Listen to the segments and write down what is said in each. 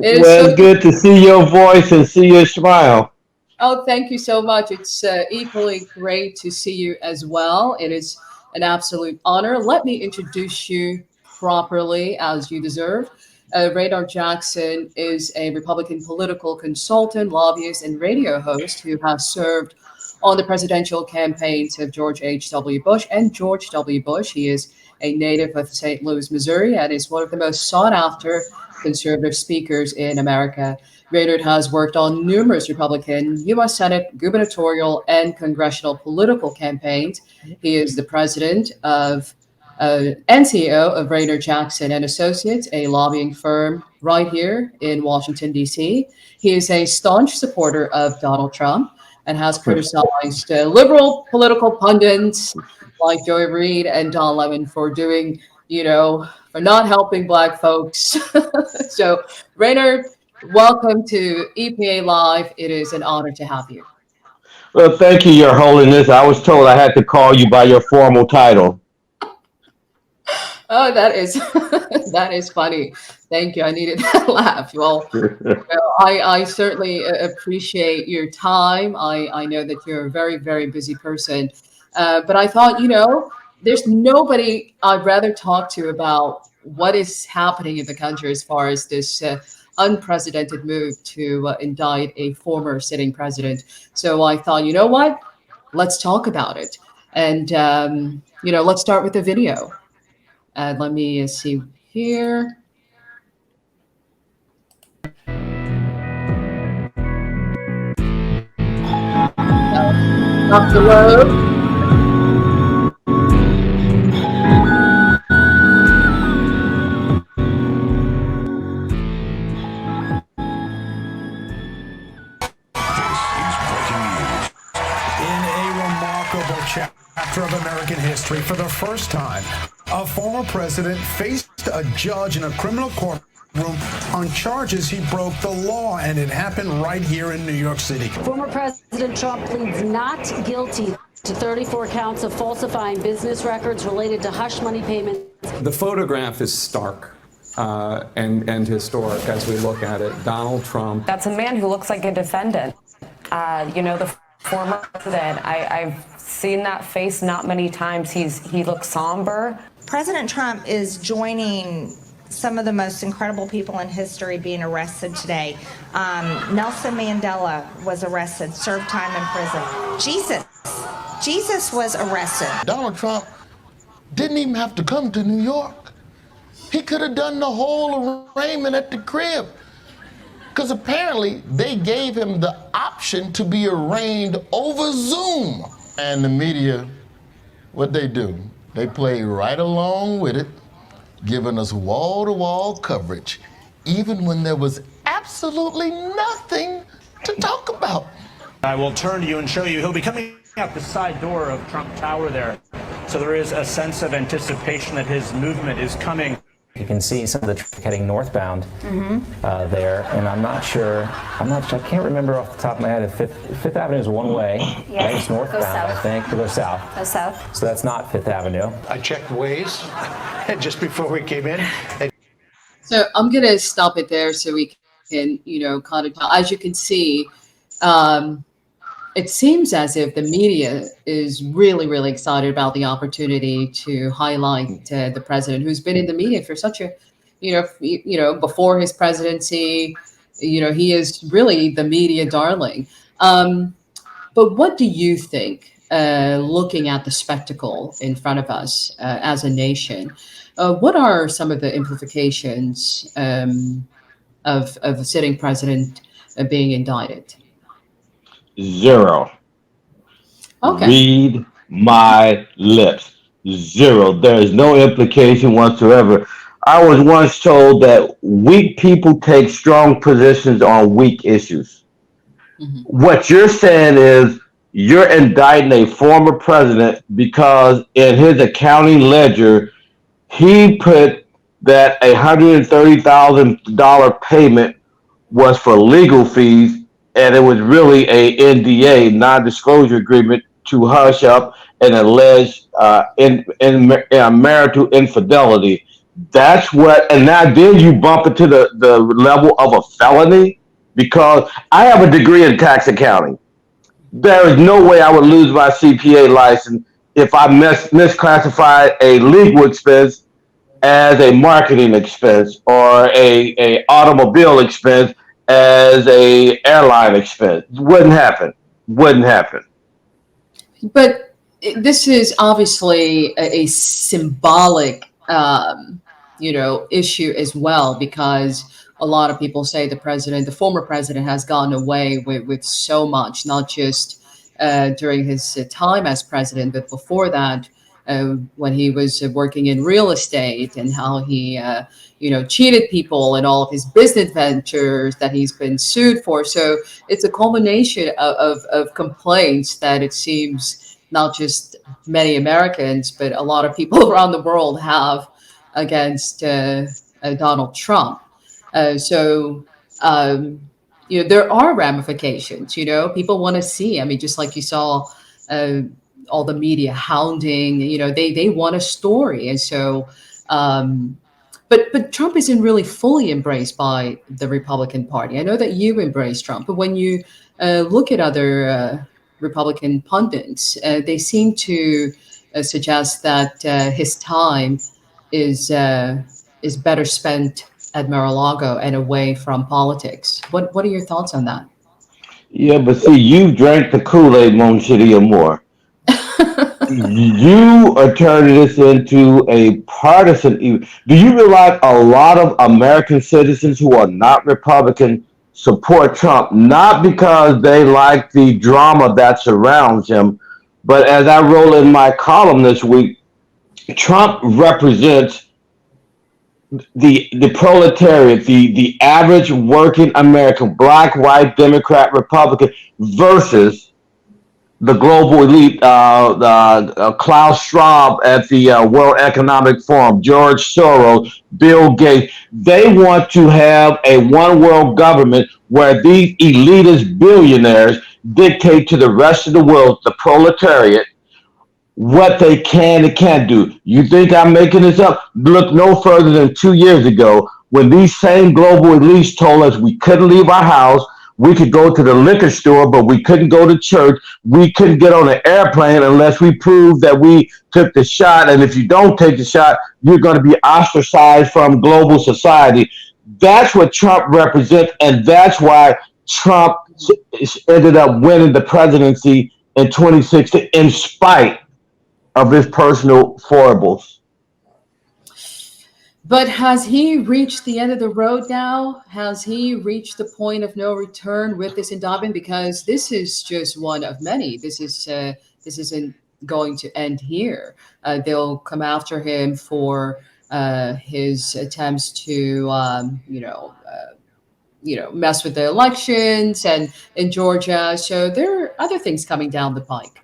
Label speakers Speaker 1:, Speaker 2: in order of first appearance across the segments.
Speaker 1: It is
Speaker 2: Well,
Speaker 1: so
Speaker 2: it's good to see your voice and see your smile.
Speaker 1: Oh, thank you so much. It's equally great to see you as well. It is an absolute honor. Let me introduce you properly as you deserve. Raynard Jackson is a Republican political consultant, lobbyist, and radio host who has served on the presidential campaigns of George H.W. Bush and George W. Bush. He is a native of St. Louis, Missouri, and is one of the most sought after conservative speakers in America. Raynard has worked on numerous Republican U.S. Senate gubernatorial and congressional political campaigns. He is the president of and CEO of Raynard Jackson and Associates, a lobbying firm right here in Washington, D.C. He is a staunch supporter of Donald Trump and has criticized liberal political pundits like Joy Reid and Don Lemon for doing, for not helping Black folks. So, Raynard, welcome to EPA Live. It is an honor to have you.
Speaker 2: Well, thank you, Your Holiness. I was told I had to call you by your formal title.
Speaker 1: Oh, that is that is funny. Thank you. I needed that laugh. I certainly appreciate your time. I know that you're a very, very busy person. But I thought, there's nobody I'd rather talk to about what is happening in the country as far as this unprecedented move to indict a former sitting president. So I thought, you know what? Let's talk about it. And, let's start with the video. Let me see here. Dr. Lowe.
Speaker 3: In a remarkable chapter of American history, for the first time, a former president faced a judge in a criminal courtroom on charges he broke the law, and it happened right here in New York City.
Speaker 4: Former President Trump pleads not guilty to 34 counts of falsifying business records related to hush money payments.
Speaker 5: The photograph is stark and historic as we look at it. Donald Trump.
Speaker 6: That's a man who looks like a defendant. The former president, I've seen that face not many times. He looks somber.
Speaker 7: President Trump is joining some of the most incredible people in history being arrested today. Nelson Mandela was arrested, served time in prison. Jesus was arrested.
Speaker 8: Donald Trump didn't even have to come to New York. He could have done the whole arraignment at the crib. Because apparently they gave him the option to be arraigned over Zoom. And the media, what they do, they play right along with it, giving us wall-to-wall coverage, even when there was absolutely nothing to talk about.
Speaker 9: I will turn to you and show you. He'll be coming out the side door of Trump Tower there. So there is a sense of anticipation that his movement is coming.
Speaker 10: You can see some of the traffic heading northbound there, and I'm not sure, I can't remember off the top of my head if Fifth Avenue is one way, right? It's northbound, I think, to go south.
Speaker 6: Goes south.
Speaker 10: So that's not Fifth Avenue.
Speaker 11: I checked Waze just before we came in.
Speaker 1: So I'm going to stop it there so we can, kind of, as you can see, it seems as if the media is really, really excited about the opportunity to highlight the president, who's been in the media for such a, before his presidency, he is really the media darling. But what do you think, looking at the spectacle in front of us as a nation? What are some of the implications of a sitting president being indicted?
Speaker 2: Zero.
Speaker 1: Okay.
Speaker 2: Read my lips. Zero. There is no implication whatsoever. I was once told that weak people take strong positions on weak issues. What you're saying is you're indicting a former president because in his accounting ledger, he put that $130,000 payment was for legal fees, and it was really a NDA, non-disclosure agreement, to hush up an alleged marital infidelity. That's what, and now then you bump it to the level of a felony because I have a degree in tax accounting. There is no way I would lose my CPA license if I misclassified a legal expense as a marketing expense or a automobile expense as a airline expense. Wouldn't happen. Wouldn't happen.
Speaker 1: But this is obviously a symbolic, issue as well, because a lot of people say the former president, has gone away with so much, not just during his time as president, but before that, when he was working in real estate, and how he, cheated people in all of his business ventures that he's been sued for. So it's a culmination of complaints that it seems not just many Americans, but a lot of people around the world have against Donald Trump. So, there are ramifications. People want to see. I mean, just like you saw, uh, all the media hounding. They want a story, and so. But Trump isn't really fully embraced by the Republican Party. I know that you embrace Trump, but when you look at other Republican pundits, they seem to suggest that his time is better spent at Mar-a-Lago and away from politics. What are your thoughts on that?
Speaker 2: Yeah, but see, you drank the Kool-Aid, Mon Chitty, or more. You are turning this into a partisan. Do you realize a lot of American citizens who are not Republican support Trump, not because they like the drama that surrounds him, but as I wrote in my column this week, Trump represents the proletariat, the average working American, black, white, Democrat, Republican, versus the global elite, Klaus Schwab at the World Economic Forum, George Soros, Bill Gates. They want to have a one world government where these elitist billionaires dictate to the rest of the world, the proletariat, what they can and can't do. You think I'm making this up? Look no further than 2 years ago when these same global elites told us we couldn't leave our house, we could go to the liquor store, but we couldn't go to church. We couldn't get on an airplane unless we proved that we took the shot. And if you don't take the shot, you're going to be ostracized from global society. That's what Trump represents, and that's why Trump ended up winning the presidency in 2016 in spite of his personal foibles.
Speaker 1: But has he reached the end of the road now? Has he reached the point of no return with this indictment? Because this is just one of many. This isn't going to end here. They'll come after him for his attempts to, mess with the elections and in Georgia. So there are other things coming down the pike.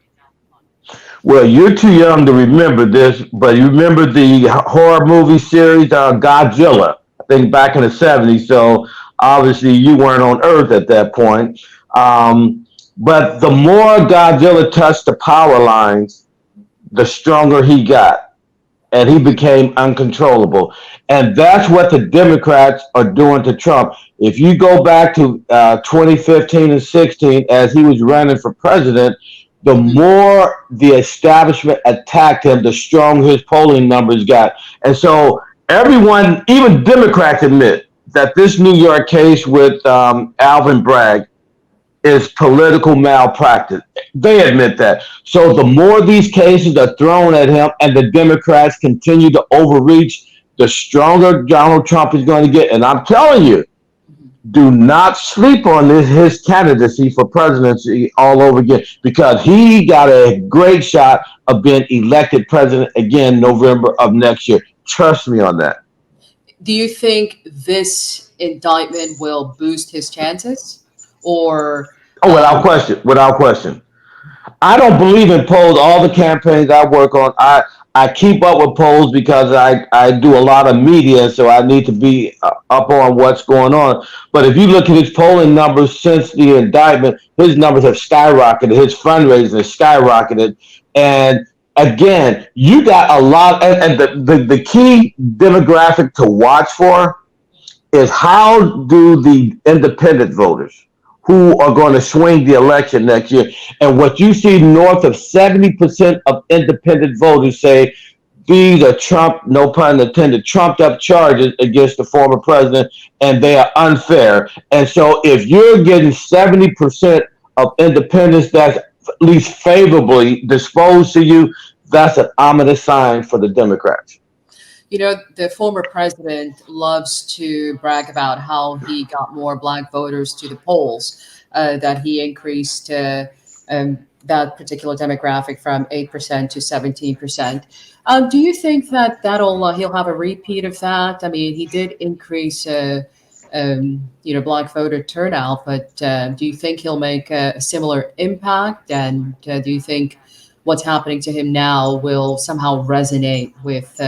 Speaker 2: Well, you're too young to remember this, but you remember the horror movie series Godzilla, I think back in the 70s. So obviously you weren't on Earth at that point. But the more Godzilla touched the power lines, the stronger he got. And he became uncontrollable. And that's what the Democrats are doing to Trump. If you go back to 2015 and 16, as he was running for president, the more the establishment attacked him, the stronger his polling numbers got. And so everyone, even Democrats, admit that this New York case with Alvin Bragg is political malpractice. They admit that. So the more these cases are thrown at him and the Democrats continue to overreach, the stronger Donald Trump is going to get. And I'm telling you, do not sleep on his candidacy for presidency all over again, because he got a great shot of being elected president again November of next year. Trust me on that.
Speaker 1: Do you think this indictment will boost his chances? Or
Speaker 2: Oh, without question. I don't believe in polls. All the campaigns I work on, I keep up with polls because I do a lot of media, so I need to be up on what's going on. But if you look at his polling numbers since the indictment, his numbers have skyrocketed. His fundraising has skyrocketed. And again, you got a lot, and the key demographic to watch for is how do the independent voters who are going to swing the election next year, and what you see north of 70% of independent voters say these are Trump, no pun intended, trumped up charges against the former president, and they are unfair. And so if you're getting 70% of independents that's at least favorably disposed to you, that's an ominous sign for the Democrats.
Speaker 1: You know, the former president loves to brag about how he got more black voters to the polls, that he increased that particular demographic from 8% to 17%. Do you think that he'll have a repeat of that? I mean, he did increase, black voter turnout, but do you think he'll make a similar impact? And do you think what's happening to him now will somehow resonate with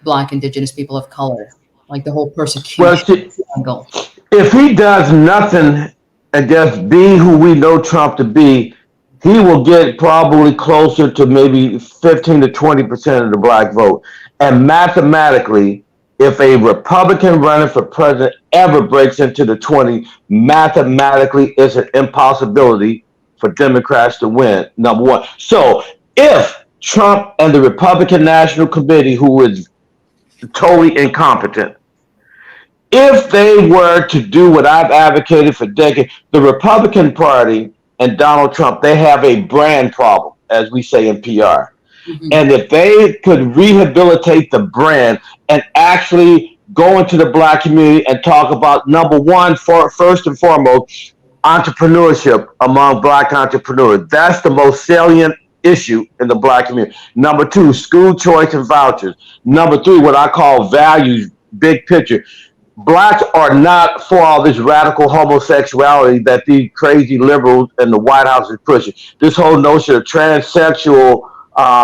Speaker 1: Black, Indigenous people of color, like the whole
Speaker 2: Well,
Speaker 1: persecution angle?
Speaker 2: if he does nothing and just be who we know Trump to be, he will get probably closer to maybe 15 to 20% of the black vote. And mathematically, if a Republican running for president ever breaks into the 20, mathematically it's an impossibility for Democrats to win, number one. So if Trump and the Republican National Committee, who is totally incompetent, if they were to do what I've advocated for decades, the Republican Party and Donald Trump, they have a brand problem, as we say in PR.
Speaker 1: Mm-hmm.
Speaker 2: And if they could rehabilitate the brand and actually go into the black community and talk about, number one, first and foremost, entrepreneurship among black entrepreneurs. That's the most salient issue in the black community. Number two, school choice and vouchers. Number three, what I call values, big picture. Blacks are not for all this radical homosexuality that these crazy liberals in the White House is pushing. This whole notion of transsexual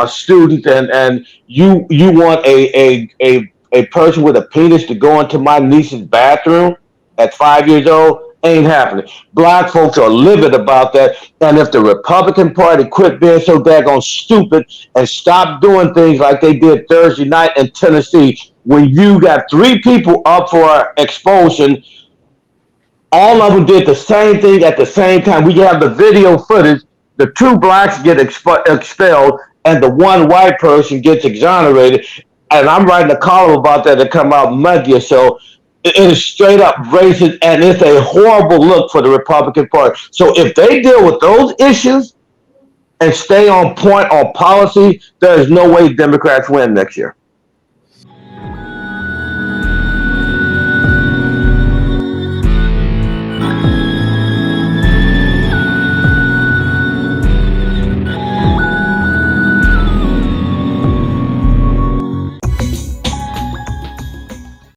Speaker 2: students, and you want a person with a penis to go into my niece's bathroom at 5 years old? Ain't happening. Black folks are livid about that. And if the Republican Party quit being so daggone stupid and stop doing things like they did Thursday night in Tennessee, when you got three people up for expulsion, all of them did the same thing at the same time. We have the video footage. The two blacks get expelled and the one white person gets exonerated. And I'm writing a column about that to come out Monday or so. It is straight up racist, and it's a horrible look for the Republican Party. So if they deal with those issues and stay on point on policy, there is no way Democrats win next year.